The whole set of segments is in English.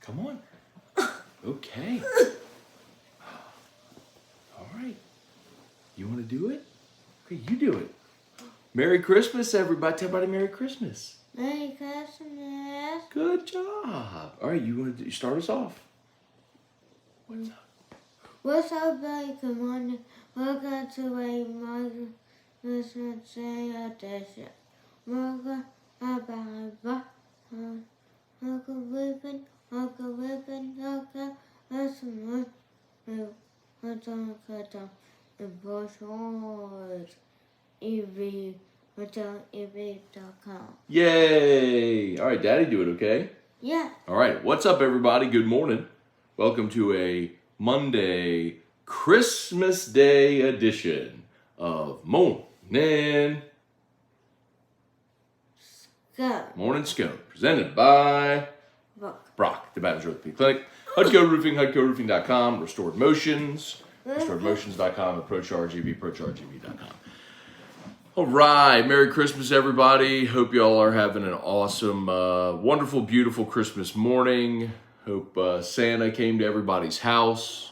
Come on. Okay. All right. You want to do it? Okay, you do it. Merry Christmas, everybody. Tell everybody Merry Christmas. Merry Christmas. Good job. All right, you want to start us off? What's up? What's up, buddy? Good morning. Welcome to a Merry Christmas Day edition. Welcome, Uncle Ribbon, that's the and brochures. EV.com. Yay! All right, Daddy, do it, okay? Yeah. All right, what's up, everybody? Good morning. Welcome to a Monday Christmas Day edition of Morning Go. Morning Scone, presented by Brock, the Baton Rouge Clinic, HUDCO Roofing, HUDCORoofing.com, Restored Motions, RestoredMotions.com, and ProChargeEV, All right, Merry Christmas, everybody. Hope y'all are having an awesome, wonderful, beautiful Christmas morning. Hope Santa came to everybody's house.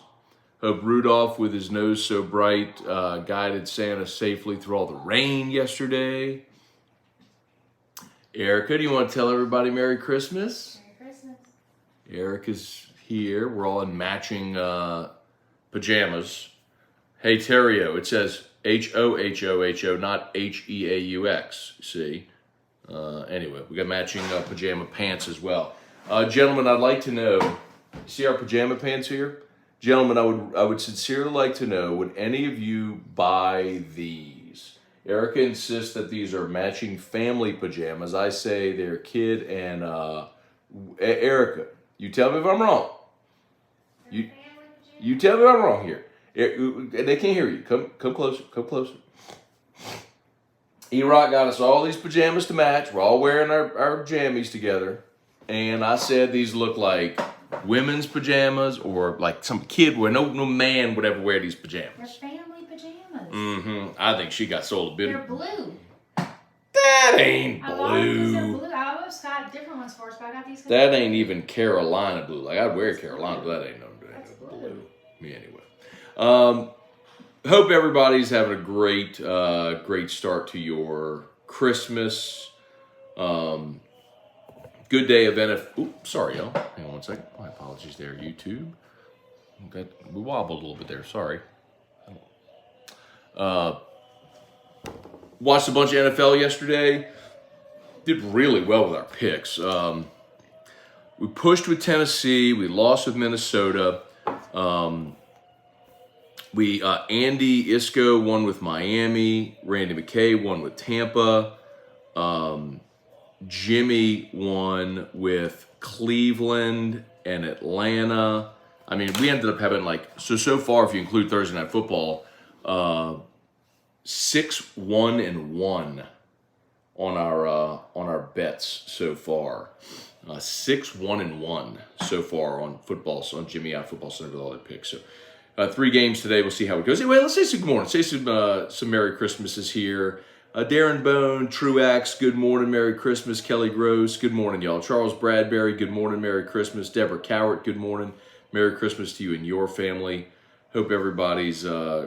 Hope Rudolph, with his nose so bright, guided Santa safely through all the rain yesterday. Erica, do you want to tell everybody Merry Christmas? Merry Christmas. Erica's here. We're all in matching pajamas. Hey, Terrio, it says Hohoho, not Heaux. See? Anyway, we got matching pajama pants as well. Gentlemen, I'd like to know, see our pajama pants here? Gentlemen, I would sincerely like to know, would any of you buy these? Erica insists that these are matching family pajamas. I say they're kid and Erica, you tell me if I'm wrong. You tell me if I'm wrong here. They can't hear you. Come closer. Come closer. E-Rock got us all these pajamas to match. We're all wearing our jammies together. And I said these look like women's pajamas or like some kid where no man would ever wear these pajamas. They're family pajamas. Mm-hmm. I think she got sold a bit. They're blue. That ain't They're blue. blue. I almost got different ones for us, but I got these. That ain't even Carolina blue. Like, I'd wear Carolina, but that ain't no blue. Me anyway. Hope everybody's having a great start to your Christmas. Good day of NFL. Oops, sorry, y'all. Hang on one second. My apologies there, YouTube. We wobbled a little bit there. Sorry. Watched a bunch of NFL yesterday. Did really well with our picks. We pushed with Tennessee. We lost with Minnesota. Andy Isco won with Miami. Randy McKay won with Tampa. Jimmy won with Cleveland and Atlanta. I mean, we ended up having so far, if you include Thursday Night Football, 6-1-1 on our bets so far. 6-1-1 so far on football, so on Jimmy out Football Center with all their picks. So 3 games today. We'll see how it goes. Anyway, let's say some good morning. Say some Merry Christmases here. Darren Bone, Truax, good morning, Merry Christmas. Kelly Gross, good morning, y'all. Charles Bradbury, good morning, Merry Christmas. Deborah Cowart, good morning. Merry Christmas to you and your family. Hope everybody's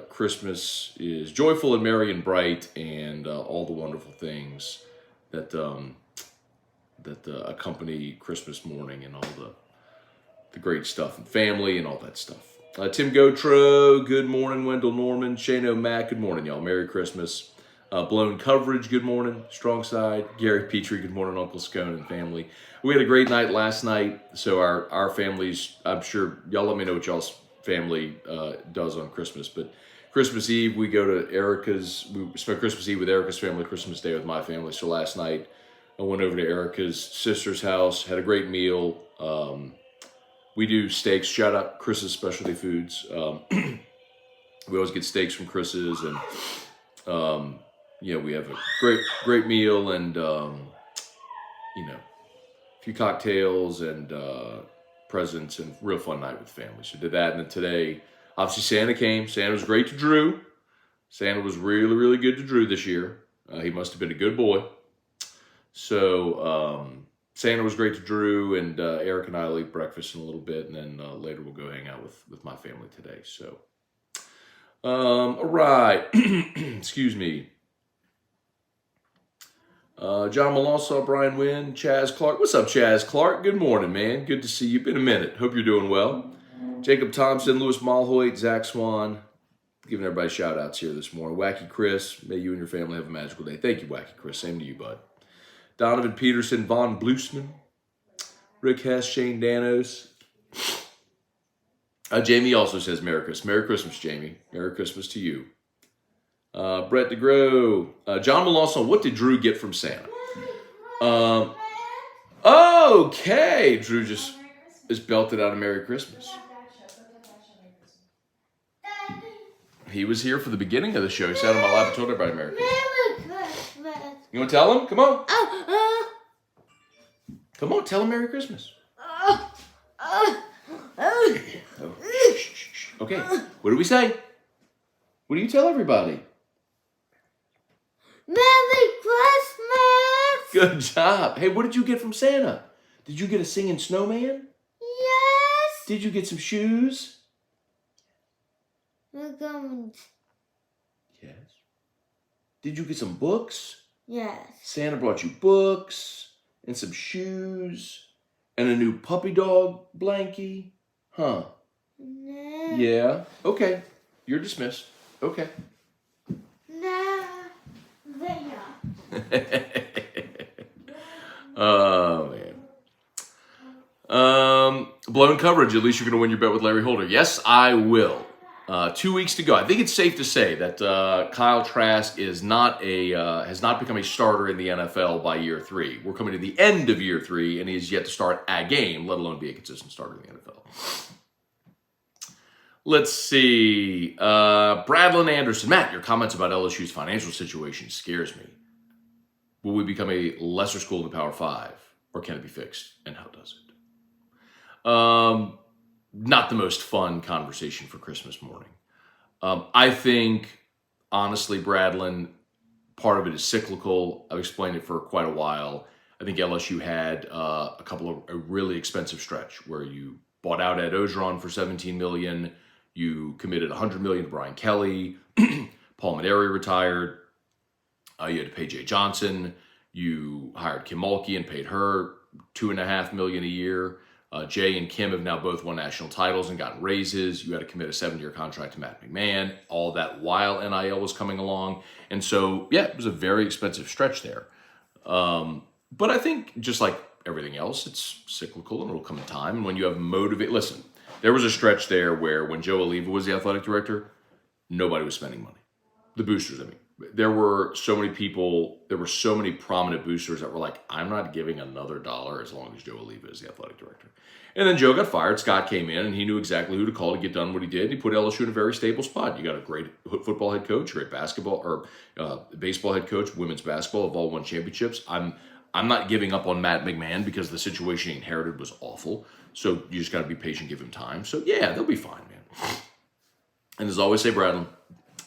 Christmas is joyful and merry and bright, and all the wonderful things that accompany Christmas morning, and all the great stuff and family and all that stuff. Tim Gotro, good morning. Wendell Norman, Shane O'Mac, good morning, y'all. Merry Christmas. Blown Coverage, good morning. Strong Side, Gary Petrie, good morning, Uncle Scone and family. We had a great night last night, so our families, I'm sure, y'all let me know what y'all's family does on Christmas, but Christmas Eve, we go to Erica's, we spent Christmas Eve with Erica's family, Christmas Day with my family, so last night I went over to Erica's sister's house, had a great meal. We do steaks, shout out Chris's Specialty Foods. We always get steaks from Chris's, and we have a great meal, and a few cocktails and presents, and real fun night with the family. So did that, and then today, obviously Santa came. Santa was great to Drew. Santa was really, really good to Drew this year. He must have been a good boy. So Santa was great to Drew, and Eric and I will eat breakfast in a little bit, and then later we'll go hang out with my family today. So, all right. Excuse me. John Malone saw Brian Wynn. Chaz Clark. What's up, Chaz Clark? Good morning, man. Good to see you. Been a minute. Hope you're doing well. Jacob Thompson, Louis Malhoit, Zach Swan. Giving everybody shout outs here this morning. Wacky Chris, may you and your family have a magical day. Thank you, Wacky Chris. Same to you, bud. Donovan Peterson, Von Bluesman, Rick Hess, Shane Danos. Jamie also says Merry Christmas. Merry Christmas, Jamie. Merry Christmas to you. Brett DeGrow. John Malonson, what did Drew get from Santa? Okay. Drew just belted out a Merry Christmas. He was here for the beginning of the show. He sat on my lap and told everybody Merry Christmas. You want to tell him? Come on. Come on, tell him Merry Christmas. Okay, what do we say? What do you tell everybody? Merry Christmas! Good job. Hey, what did you get from Santa? Did you get a singing snowman? Yes! Did you get some shoes? We're going. Yes. Did you get some books? Yes. Santa brought you books and some shoes and a new puppy dog blankie. Huh? No. Yeah. Okay. You're dismissed. Okay. No. There. Oh, man. Blown coverage. At least you're going to win your bet with Larry Holder. Yes, I will. 2 weeks to go. I think it's safe to say that Kyle Trask is not has not become a starter in the NFL by year 3. We're coming to the end of year 3, and he has yet to start a game, let alone be a consistent starter in the NFL. Let's see. Bradlin Anderson. Matt, your comments about LSU's financial situation scares me. Will we become a lesser school in the Power 5? Or can it be fixed? And how does it? Not the most fun conversation for Christmas morning. I think, honestly, Bradlin, part of it is cyclical. I've explained it for quite a while. I think LSU had a really expensive stretch where you bought out Ed Ogeron for $17 million. You committed $100 million to Brian Kelly. Paul Maneri retired. You had to pay Jay Johnson. You hired Kim Mulkey and paid her $2.5 million a year. Jay and Kim have now both won national titles and gotten raises. You had to commit a 7-year contract to Matt McMahon. All that while NIL was coming along. And so, yeah, it was a very expensive stretch there. But I think just like everything else, it's cyclical and it'll come in time. And when you have listen, there was a stretch there where when Joe Oliva was the athletic director, nobody was spending money. The boosters, I mean. There were so many people, there were so many prominent boosters that were like, I'm not giving another dollar as long as Joe Oliva is the athletic director. And then Joe got fired. Scott came in and he knew exactly who to call to get done what he did. He put LSU in a very stable spot. You got a great football head coach, great basketball or baseball head coach, women's basketball have all won championships. I'm not giving up on Matt McMahon because the situation he inherited was awful. So you just got to be patient, give him time. So yeah, they'll be fine, man. And as I always say, Bradley,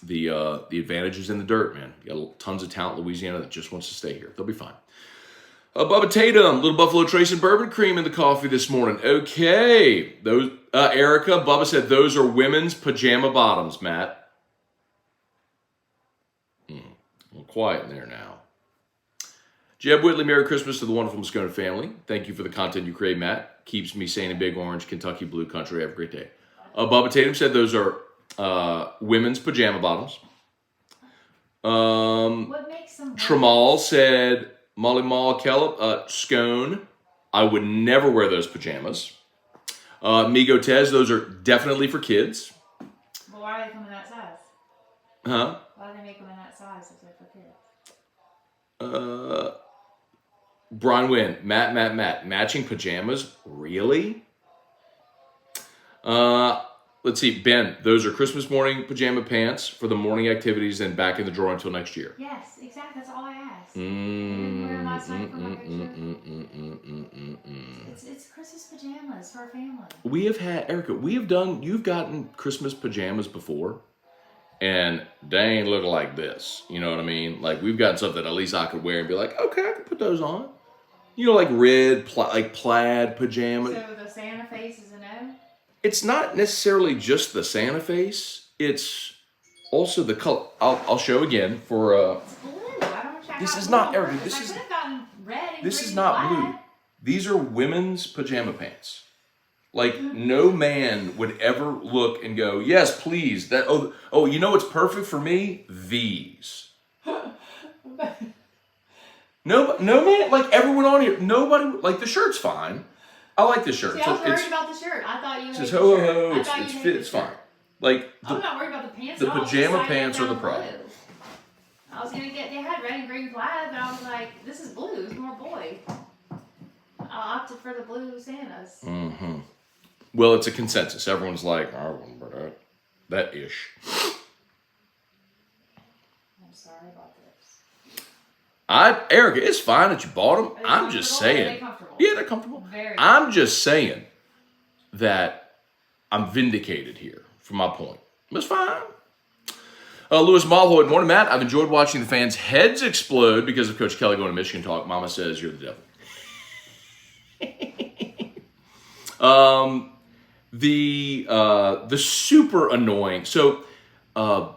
the advantage is in the dirt, man. You got tons of talent in Louisiana that just wants to stay here. They'll be fine. Bubba Tatum, Little Buffalo Trace and bourbon cream in the coffee this morning. Okay. Those Erica, Bubba said those are women's pajama bottoms, Matt. A little quiet in there now. Jeb Whitley, Merry Christmas to the wonderful Scone family. Thank you for the content you create, Matt. Keeps me sane in Big Orange, Kentucky Blue Country. Have a great day. Bubba Tatum said those are women's pajama bottoms. What makes them? Tramal said Molly Mall Kellett, Scone. I would never wear those pajamas. Migo Tez, those are definitely for kids. Well, why are they coming that size? Huh? Why do they make them in that size if they're for kids? Brian Wynn, Matt. Matching pajamas? Really? Let's see, Ben, those are Christmas morning pajama pants for the morning activities and back in the drawer until next year. Yes, exactly. That's all I asked. It's Christmas pajamas for our family. We have had, Erica, you've gotten Christmas pajamas before, and they ain't looking like this. You know what I mean? Like, we've gotten stuff that at least I could wear and be like, okay, I can put those on. You know, like red, like plaid pajamas. So the Santa face is a no? It's not necessarily just the Santa face. It's also the color. I'll show again for. It's blue. I don't check This out is blue not on Erica. purpose. This I is could have gotten red and this green is not plaid. blue. These are women's pajama pants. Like no man would ever look and go, yes, please. That oh, you know what's perfect for me? These. No man, like everyone on here, nobody like the shirt's fine. I like the shirt. See, I was worried It's about the shirt. I thought you hated says the ho ho shirt. ho. I thought you It's hated fit. the It's shirt. fine. Like I'm not worried about the pants the at all. It's pajama just pants I are the found problem. blue. I was gonna get. They had red and green plaid, but I was like, this is blue. It's more boy. I opted for the blue Santas. Mm-hmm. Well, it's a consensus. Everyone's like, I wouldn't wear that ish. I'm sorry about this. Erica, it's fine that you bought them. Are they I'm just comfortable? Are saying. they comfortable? Yeah, they're comfortable. Very. I'm just saying that I'm vindicated here for my point. It's fine. Lewis Malhoy, morning, Matt. I've enjoyed watching the fans' heads explode because of Coach Kelly going to Michigan talk. Mama says you're the devil. The super annoying. So, I've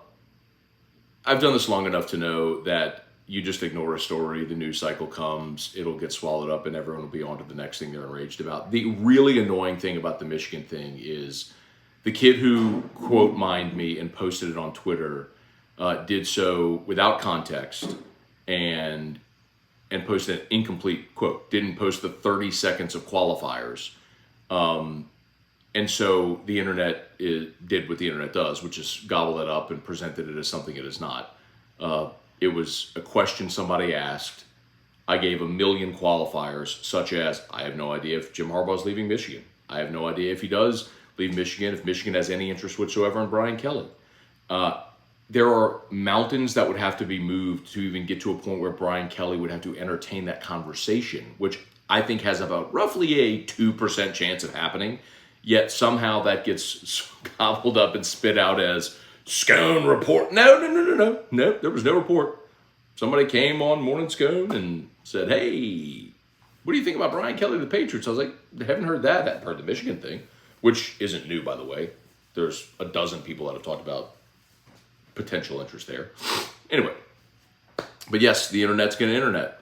done this long enough to know that you just ignore a story, the news cycle comes, it'll get swallowed up, and everyone will be on to the next thing they're enraged about. The really annoying thing about the Michigan thing is the kid who quote mined me and posted it on Twitter did so without context and posted an incomplete quote. Didn't post the 30 seconds of qualifiers. And so the internet did what the internet does, which is gobble it up and presented it as something it is not. It was a question somebody asked. I gave a million qualifiers, such as, I have no idea if Jim Harbaugh's leaving Michigan. I have no idea if he does leave Michigan, if Michigan has any interest whatsoever in Brian Kelly. There are mountains that would have to be moved to even get to a point where Brian Kelly would have to entertain that conversation, which I think has about roughly a 2% chance of happening. Yet somehow that gets gobbled up and spit out as Scone report. No, there was no report. Somebody came on Morning Scone and said, hey, what do you think about Brian Kelly, the Patriots? I was like, I haven't heard that. I've heard the Michigan thing, which isn't new, by the way. There's a dozen people that have talked about potential interest there. Anyway, but yes, the internet's going to internet.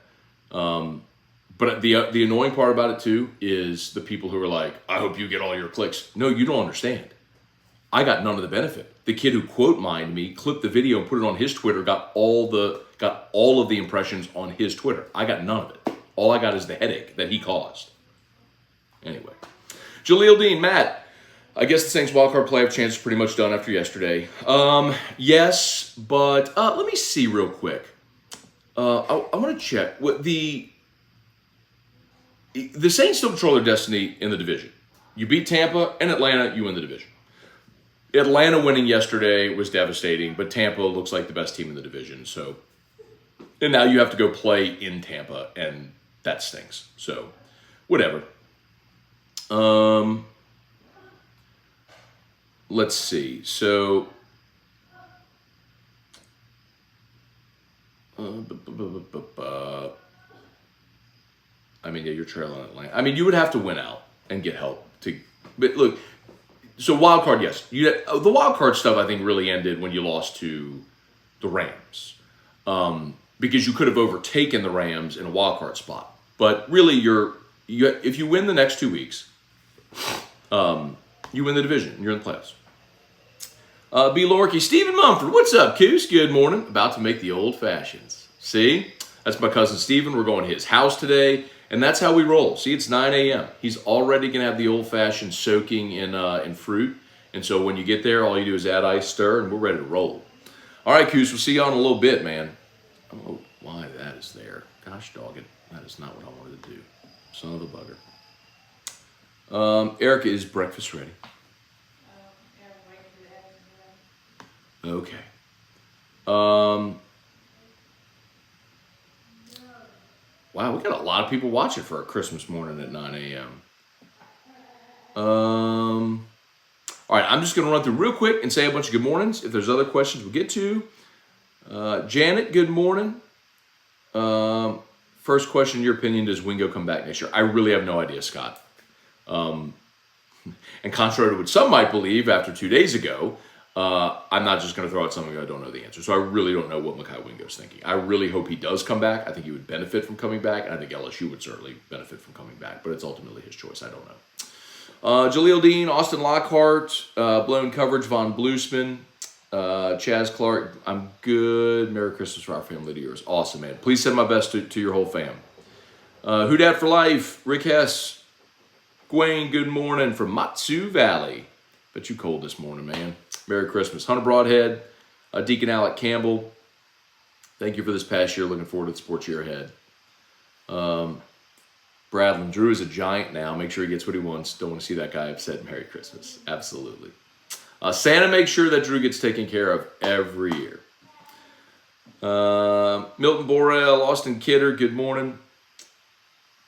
But the annoying part about it too is the people who are like, I hope you get all your clicks. No, you don't understand. I got none of the benefit. The kid who quote mined me, clipped the video and put it on his Twitter, got all of the impressions on his Twitter. I got none of it. All I got is the headache that he caused. Anyway. Jaleel Dean, Matt, I guess the Saints wildcard playoff chance is pretty much done after yesterday. Yes, but let me see real quick. I want to check what the Saints still control their destiny in the division. You beat Tampa and Atlanta, you win the division. Atlanta winning yesterday was devastating, but Tampa looks like the best team in the division. So, and now you have to go play in Tampa, and that stinks. So, whatever. Let's see. So, I mean, yeah, you're trailing Atlanta. I mean, you would have to win out and get help to. But look, so wild card, yes. The wild card stuff I think really ended when you lost to the Rams, because you could have overtaken the Rams in a wild card spot. But really, if you win the next 2 weeks, you win the division. You're in the playoffs. B. Lorky, Stephen Mumford, what's up, Coos? Good morning. About to make the old fashions. See, that's my cousin Stephen. We're going to his house today. And that's how we roll. See, it's 9 a.m. He's already going to have the old-fashioned soaking in fruit. And so when you get there, all you do is add ice, stir, and we're ready to roll. All right, Coos, we'll see you on in a little bit, man. I don't know why that is there. Gosh dog it. That is not what I wanted to do. Son of a bugger. Erica, is breakfast ready? Okay. Wow, we got a lot of people watching for a Christmas morning at 9 a.m. All right, I'm just going to run through real quick and say a bunch of good mornings. If there's other questions, we'll get to. Janet, good morning. First question, in your opinion, does Wingo come back next year? I really have no idea, Scott. And contrary to what some might believe after 2 days ago, I'm not just going to throw out something I don't know the answer. So I really don't know what Mekhi Wingo's thinking. I really hope he does come back. I think he would benefit from coming back. And I think LSU would certainly benefit from coming back. But it's ultimately his choice. I don't know. Jaleel Dean, Austin Lockhart, blown coverage, Von Bluesman, Chaz Clark. I'm good. Merry Christmas for our family to yours. Awesome, man. Please send my best to your whole fam. Who Dat for Life, Rick Hess. Gwen, good morning from Matsu Valley. Bet you cold this morning, man. Merry Christmas. Hunter Broadhead, Deacon Alec Campbell. Thank you for this past year. Looking forward to the sports year ahead. Bradley, Drew is a giant now. Make sure he gets what he wants. Don't want to see that guy upset. Merry Christmas. Absolutely. Santa makes sure that Drew gets taken care of every year. Milton Borrell, Austin Kidder, good morning.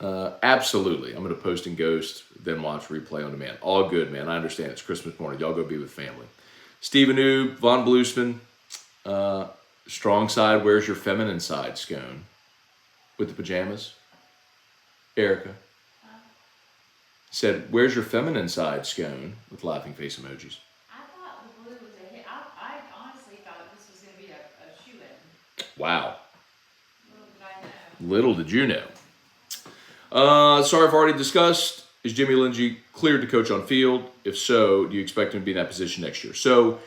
Absolutely. I'm going to post in Ghost, then watch replay on demand. All good, man. I understand. It's Christmas morning. Y'all go be with family. Stephen Oob, Von Bluesman, strong side, where's your feminine side, Scone? With the pajamas? Erica said, where's your feminine side, Scone? With laughing face emojis. I thought the blue was a hit. I honestly thought this was going to be a shoe-in. Wow. Little did I know. Little did you know. Sorry, I've already discussed. Is Jimmy Lindsey cleared to coach on field? If so, do you expect him to be in that position next year? So,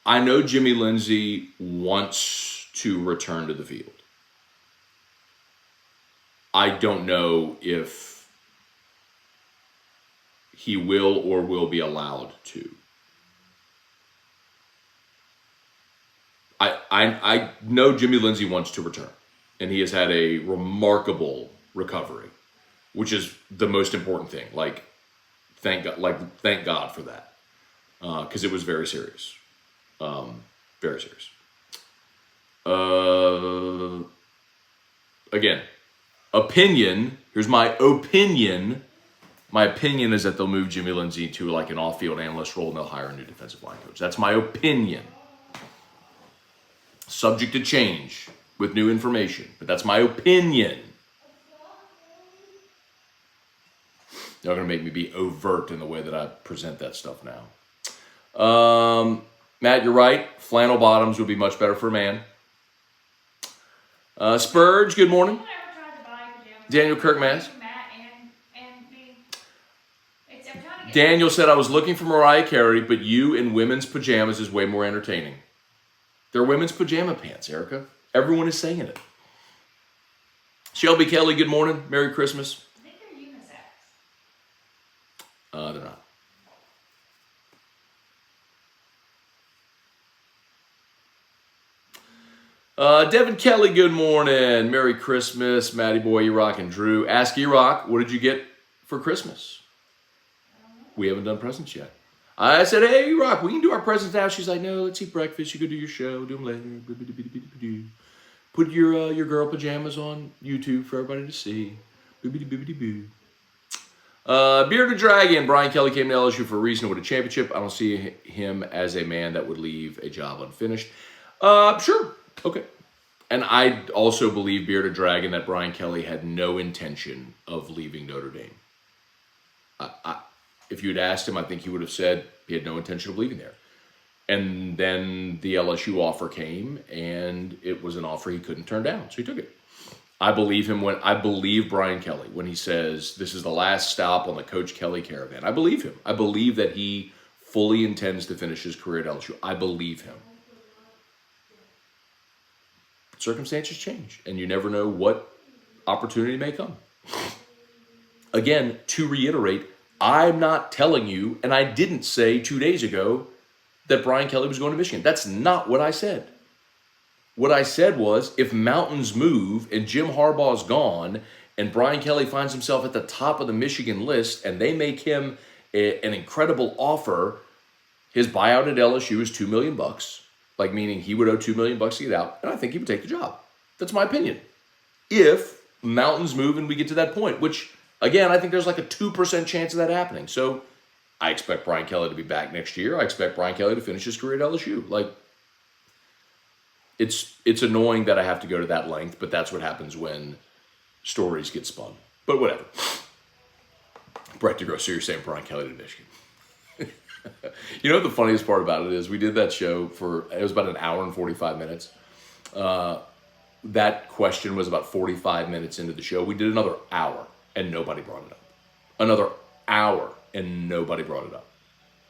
I know Jimmy Lindsey wants to return to the field. I don't know if he will or will be allowed to. I know Jimmy Lindsey wants to return, and he has had a remarkable recovery, which is the most important thing. Thank God for that, because it was very serious, very serious. Again, opinion. Here's my opinion. My opinion is that they'll move Jimmy Lindsey to like an off-field analyst role, and they'll hire a new defensive line coach. That's my opinion. Subject to change with new information, but that's my opinion. They're going to make me be overt in the way that I present that stuff now. Matt, you're right. Flannel bottoms would be much better for a man. Spurge, good morning. Anyone ever tried to buy pajamas? Daniel Kirkmass. Matt and me. I'm trying to get Daniel said, I was looking for Mariah Carey, but you in women's pajamas is way more entertaining. They're women's pajama pants, Erica. Everyone is saying it. Shelby Kelly, good morning. Merry Christmas. I think they're unisex. They're not. Devin Kelly, good morning. Merry Christmas. Matty Boy, E-Rock, and Drew. Ask E-Rock, what did you get for Christmas? We haven't done presents yet. I said, hey, E-Rock, we can do our presents now. She's like, no, let's eat breakfast. You go do your show. Do them later. Put your girl pajamas on YouTube for everybody to see. Bearded Dragon. Brian Kelly came to LSU for a reason to win a championship. I don't see him as a man that would leave a job unfinished. Sure. Okay. And I also believe, Bearded Dragon, that Brian Kelly had no intention of leaving Notre Dame. If you had asked him, I think he would have said he had no intention of leaving there. And then the LSU offer came, and it was an offer he couldn't turn down, so he took it. I believe Brian Kelly when he says this is the last stop on the Coach Kelly caravan. I believe him. I believe that he fully intends to finish his career at LSU. I believe him. Circumstances change, and you never know what opportunity may come. Again, to reiterate, I'm not telling you, and I didn't say 2 days ago, that Brian Kelly was going to Michigan. That's not what I said. What I said was, if mountains move and Jim Harbaugh's gone, and Brian Kelly finds himself at the top of the Michigan list, and they make him an incredible offer, his buyout at LSU is $2 million, meaning he would owe $2 million to get out, and I think he would take the job. That's my opinion. If mountains move and we get to that point, which Again, I think there's like a 2% chance of that happening. So I expect Brian Kelly to be back next year. I expect Brian Kelly to finish his career at LSU. Like, it's annoying that I have to go to that length, but that's what happens when stories get spun. But whatever. Brett DeGrosso, you're saying Brian Kelly to Michigan. You know what the funniest part about it is? We did that show it was about an hour and 45 minutes. That question was about 45 minutes into the show. We did another hour and nobody brought it up. Another hour and nobody brought it up.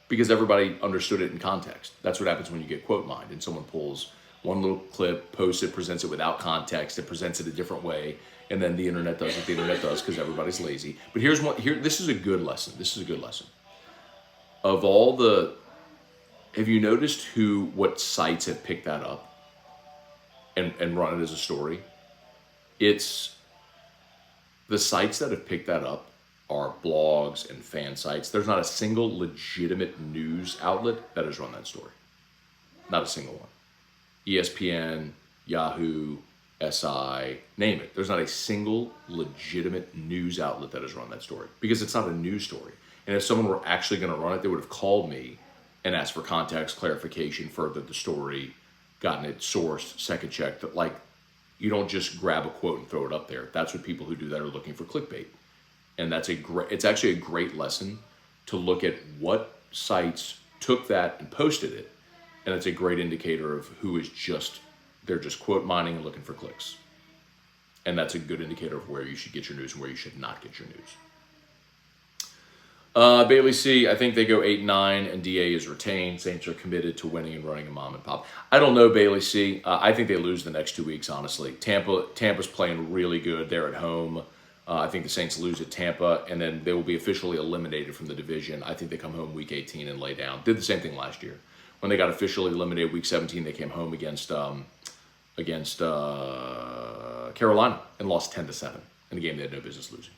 Because everybody understood it in context. That's what happens when you get quote mined and someone pulls one little clip, posts it, presents it without context, it presents it a different way, and then the internet does what the internet does because everybody's lazy. But this is a good lesson. This is a good lesson. Of all the, have you noticed what sites have picked that up and run it as a story? It's the sites that have picked that up are blogs and fan sites. There's not a single legitimate news outlet that has run that story. Not a single one. ESPN, Yahoo, SI, name it. There's not a single legitimate news outlet that has run that story because it's not a news story. And if someone were actually going to run it, they would have called me and asked for context, clarification, furthered the story, gotten it sourced, second checked. Like, you don't just grab a quote and throw it up there. That's what people who do that are looking for clickbait. And it's actually a great lesson to look at what sites took that and posted it. And it's a great indicator of who is they're just quote mining and looking for clicks. And that's a good indicator of where you should get your news and where you should not get your news. Bailey C, I think they go 8-9 and DA is retained. Saints are committed to winning and running a mom and pop. I don't know, Bailey C. I think they lose the next 2 weeks, honestly. Tampa's playing really good. They're at home. I think the Saints lose at Tampa, and then they will be officially eliminated from the division. I think they come home week 18 and lay down. Did the same thing last year. When they got officially eliminated week 17, they came home against Carolina and lost 10-7 in a game they had no business losing.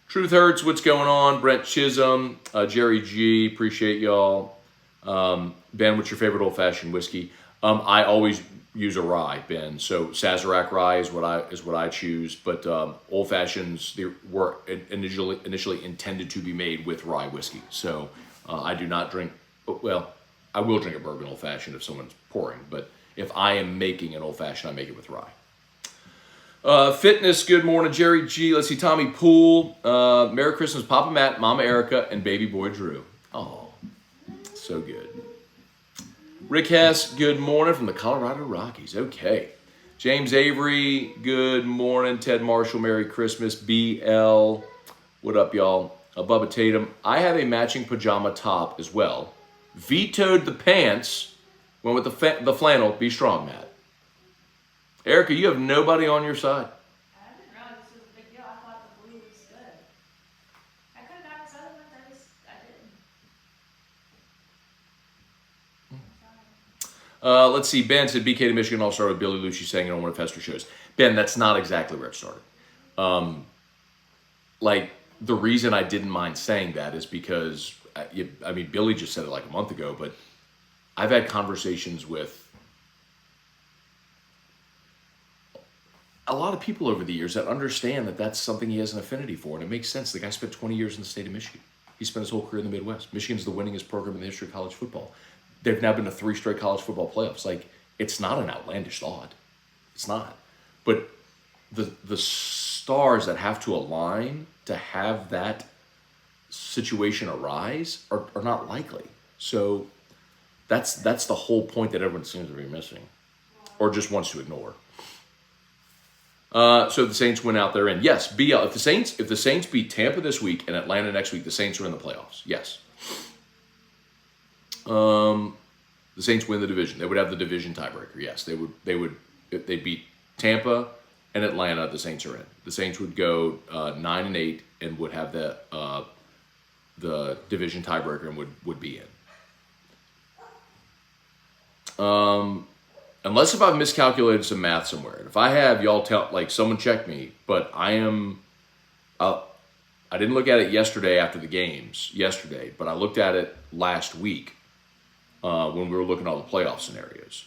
Truth Hurts, what's going on? Brent Chisholm, Jerry G, appreciate y'all. Ben, what's your favorite old-fashioned whiskey? I always use a rye, Ben. So Sazerac rye is what I choose. But old fashions were initially intended to be made with rye whiskey. So I do not drink. Well, I will drink a bourbon old fashioned if someone's pouring. But if I am making an old fashioned, I make it with rye. Fitness, good morning, Jerry G. Let's see, Tommy Poole. Merry Christmas, Papa Matt, Mama Erica, and baby boy Drew. Oh, so good. Rick Hess, good morning from the Colorado Rockies. Okay. James Avery, good morning. Ted Marshall, Merry Christmas. BL, what up, y'all? Bubba Tatum, I have a matching pajama top as well. Vetoed the pants. Went with the flannel. Be strong, Matt. Erica, you have nobody on your side. I didn't realize this was a big deal. I thought the blue was good. I could have gotten settlement. I didn't. Let's see. Ben said BK to Michigan all started with Billy Lucci saying it on one of Hester shows. Ben, that's not exactly where it started. The reason I didn't mind saying that is because, Billy just said it like a month ago, but I've had conversations with a lot of people over the years that understand that that's something he has an affinity for, and it makes sense. The guy spent 20 years in the state of Michigan. He spent his whole career in the Midwest. Michigan's the winningest program in the history of college football. They've now been to 3 straight college football playoffs. Like, it's not an outlandish thought. It's not. But the stars that have to align to have that situation arise are not likely. So that's the whole point that everyone seems to be missing or just wants to ignore. So the Saints went out there and yes, BL. If the Saints beat Tampa this week and Atlanta next week, the Saints are in the playoffs. Yes. The Saints win the division. They would have the division tiebreaker. Yes, they would. If they beat Tampa and Atlanta, the Saints are in. The Saints would go 9-8 and would have the division tiebreaker and would be in. Unless if I've miscalculated some math somewhere. If I have, y'all tell, someone check me. But I didn't look at it yesterday after the games, but I looked at it last week when we were looking at all the playoff scenarios.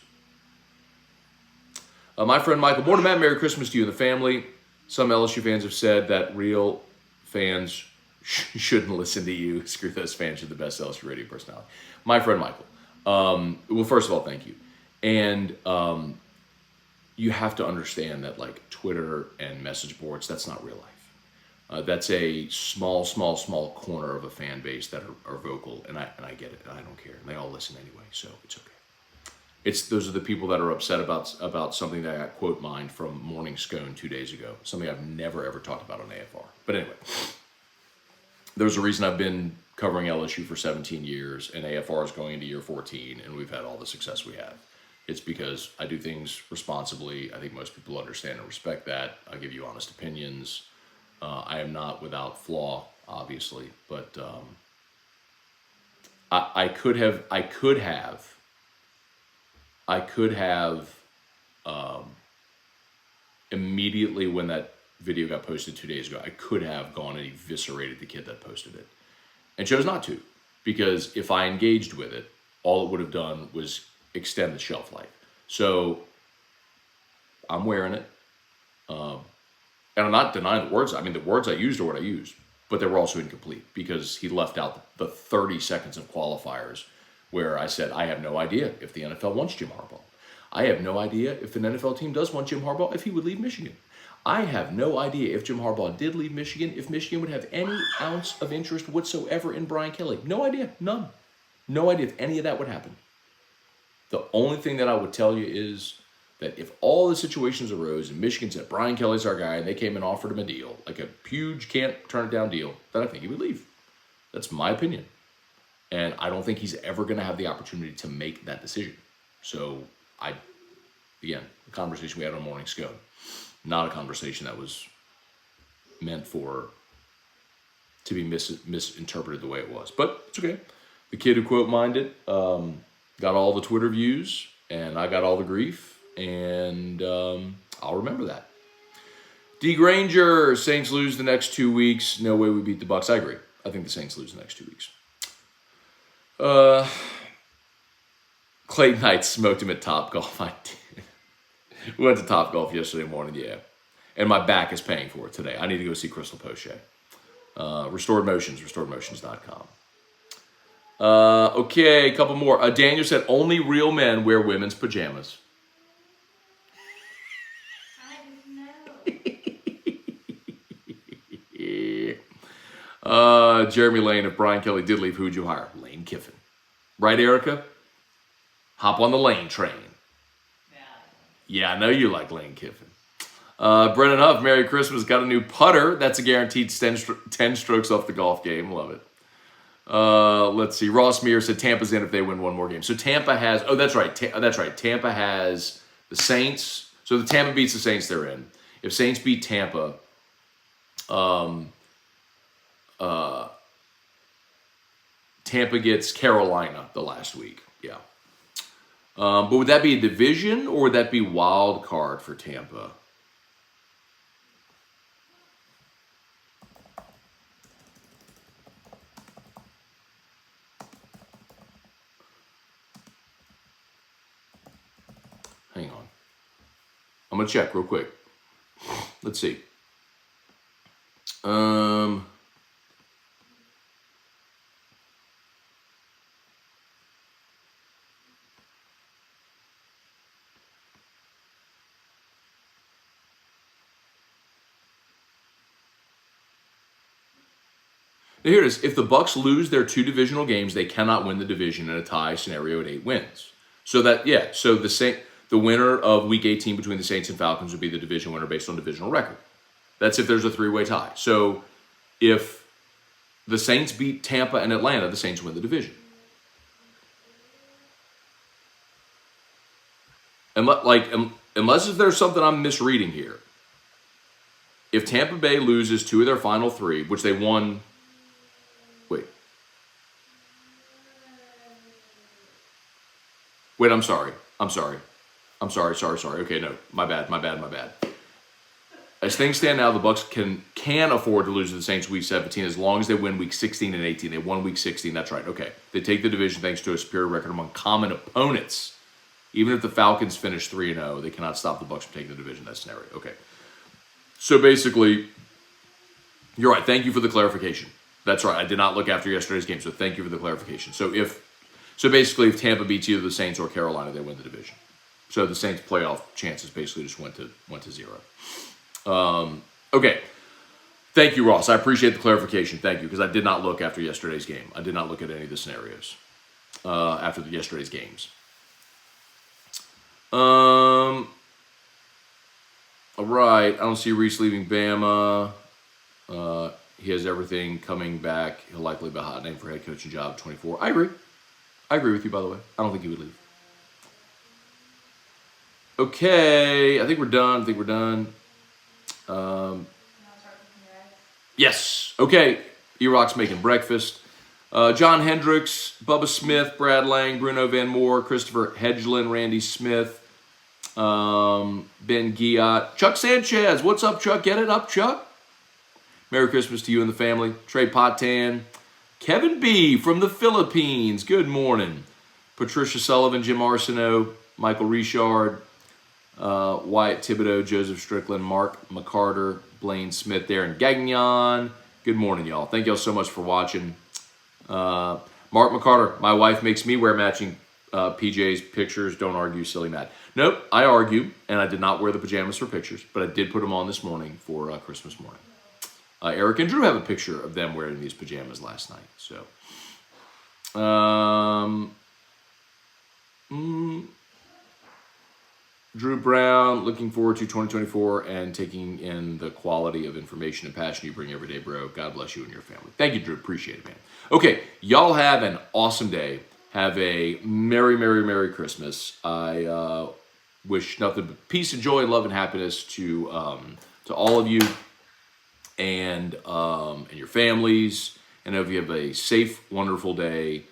My friend Michael, morning, Matt, Merry Christmas to you and the family. Some LSU fans have said that real fans shouldn't listen to you. Screw those fans. You're the best LSU radio personality. My friend Michael. Well, first of all, thank you. And you have to understand that like Twitter and message boards, that's not real life. That's a small corner of a fan base that are vocal, and I get it, and I don't care. And they all listen anyway, so it's okay. Those are the people that are upset about something that I got quote mined from Morning Scone 2 days ago. Something I've never ever talked about on AFR. But anyway, there's a reason I've been covering LSU for 17 years, and AFR is going into year 14, and we've had all the success we have. It's because I do things responsibly. I think most people understand and respect that. I give you honest opinions. I am not without flaw, obviously, but I could have immediately when that video got posted 2 days ago, I could have gone and eviscerated the kid that posted it, and chose not to, because if I engaged with it, all it would have done was extend the shelf life. So I'm wearing it, and I'm not denying the words. I mean, the words I used are what I used, but they were also incomplete because he left out the 30 seconds of qualifiers where I said, I have no idea if the NFL wants Jim Harbaugh. I have no idea if an NFL team does want Jim Harbaugh, if he would leave Michigan. I have no idea if Jim Harbaugh did leave Michigan, if Michigan would have any ounce of interest whatsoever in Brian Kelly. No idea, none. No idea if any of that would happen. The only thing that I would tell you is that if all the situations arose and Michigan said, Brian Kelly's our guy, and they came and offered him a deal, like a huge can't turn it down deal, then I think he would leave. That's my opinion. And I don't think he's ever going to have the opportunity to make that decision. So again, the conversation we had on Morning Scone, not a conversation that was meant to be misinterpreted the way it was. But it's okay. The kid who quote mined it got all the Twitter views, and I got all the grief, and I'll remember that. D. Granger, Saints lose the next 2 weeks. No way we beat the Bucs. I agree. I think the Saints lose the next 2 weeks. Clayton Knight smoked him at Topgolf. I did. We went to Topgolf yesterday morning, yeah. And my back is paying for it today. I need to go see Crystal Poche. Restored Motions, restoredmotions.com. Okay, a couple more. Daniel said, only real men wear women's pajamas. I didn't know. Jeremy Lane, if Brian Kelly did leave, who would you hire? Lane Kiffin. Right, Erica? Hop on the Lane train. Yeah, I know you like Lane Kiffin. Brennan Huff, Merry Christmas, got a new putter. That's a guaranteed 10 strokes off the golf game. Love it. Let's see. Ross Mears said Tampa's in if they win one more game. So Tampa has, that's right. Tampa has the Saints. So the Tampa beats the Saints, they're in. If Saints beat Tampa, Tampa gets Carolina the last week. Yeah. But would that be a division or would that be wild card for Tampa? Hang on. I'm going to check real quick. Let's see. Now here it is. If the Bucs lose their 2 divisional games, they cannot win the division in a tie scenario at 8 wins. So the winner of Week 18 between the Saints and Falcons would be the division winner based on divisional record. That's if there's a 3-way tie. So if the Saints beat Tampa and Atlanta, the Saints win the division. Unless if there's something I'm misreading here. If Tampa Bay loses 2 of their final 3, which they won... Wait, I'm sorry. Sorry. Okay, no, my bad. As things stand now, the Bucs can afford to lose to the Saints Week 17 as long as they win Week 16 and 18. They won Week 16, that's right. Okay, they take the division thanks to a superior record among common opponents. Even if the Falcons finish 3-0, they cannot stop the Bucs from taking the division in that scenario. Okay, so basically, You're right. Thank you for the clarification. That's right. I did not look after yesterday's game, so thank you for the clarification. So basically, if Tampa beats either the Saints or Carolina, they win the division. So the Saints' playoff chances basically just went to zero. Okay. Thank you, Ross. I appreciate the clarification. Thank you, because I did not look after yesterday's game. I did not look at any of the scenarios after yesterday's games. All right. I don't see Reese leaving Bama. He has everything coming back. He'll likely be a hot name for head coaching job 24. I agree. I agree with you, by the way. I don't think he would leave. Okay. I think we're done. Yes. Okay. E-Rock's making breakfast. John Hendricks, Bubba Smith, Brad Lang, Bruno Van Moore, Christopher Hedgelin, Randy Smith, Ben Giat, Chuck Sanchez. What's up, Chuck? Get it up, Chuck. Merry Christmas to you and the family. Trey Potan, Kevin B. from the Philippines. Good morning. Patricia Sullivan, Jim Arsenault, Michael Richard, Wyatt Thibodeau, Joseph Strickland, Mark McCarter, Blaine Smith there, and Gagnon. Good morning, y'all. Thank y'all so much for watching. Mark McCarter, my wife makes me wear matching PJs, pictures. Don't argue, silly Matt. Nope, I argue, and I did not wear the pajamas for pictures, but I did put them on this morning for Christmas morning. Eric and Drew have a picture of them wearing these pajamas last night. So, Drew Brown, looking forward to 2024 and taking in the quality of information and passion you bring every day, bro. God bless you and your family. Thank you, Drew. Appreciate it, man. Okay, y'all have an awesome day. Have a Merry, Merry, Merry Christmas. I wish nothing but peace and joy, love and happiness to all of you and your families. And I hope you have a safe, wonderful day.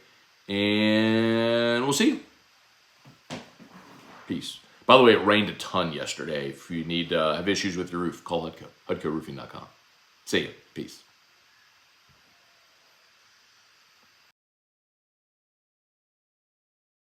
And we'll see you. Peace. By the way, it rained a ton yesterday. If you need have issues with your roof, call HUDCO, HUDCOroofing.com. See you. Peace.